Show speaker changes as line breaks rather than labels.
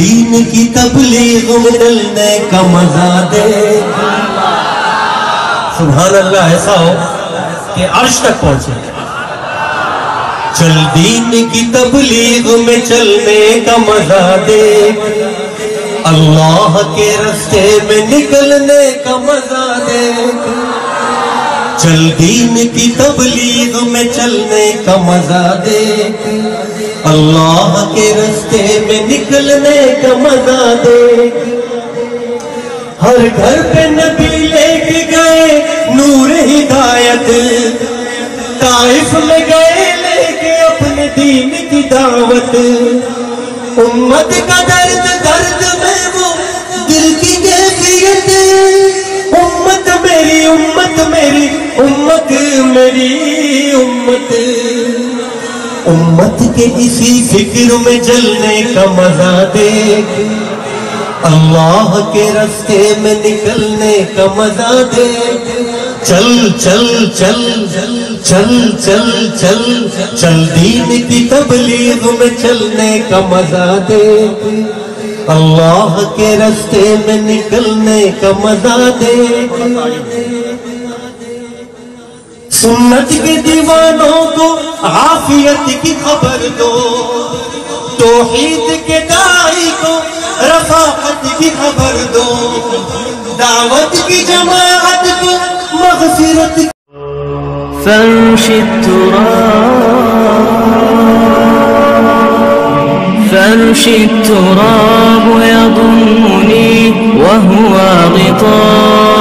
دین کی تبلیغ میں چلنے کا مزہ دے. سبحان اللہ. ایسا ہو کہ عرش تک پہنچے. چل دین کی تبلیغ میں چلنے کا مزہ دے, اللہ کے راستے میں نکلنے کا مزہ دے. چل دین کی تبلیغ میں چلنے کا مزہ دے, اللہ کے راستے میں نکلنے کا مزہ دے. ہر گھر پہ نبی لے کے گئے نور ہدایت, طائف میں گئے لے کے اپنے دین کی دعوت. امت کا درد درد میں وہ دل کی کیفیت, امت میری امت میری امت میری امت. امت کے اسی فکر میں جلنے کا مزہ دے, اللہ کے راستے میں نکلنے کا مزہ دے. چل چل چل چل چل چل چل دین کی تبلیغ میں چلنے کا مزہ دے, اللہ کے راستے میں نکلنے کا مزہ دے. سنت کے دیوانوں کو عافیت کی خبر دو, توحید کے داعی کو رفاقت کی خبر دو, دعوت کی جماعت کو مغفرت کی.
فامشي فامشي التراب يضمني وهو غطاء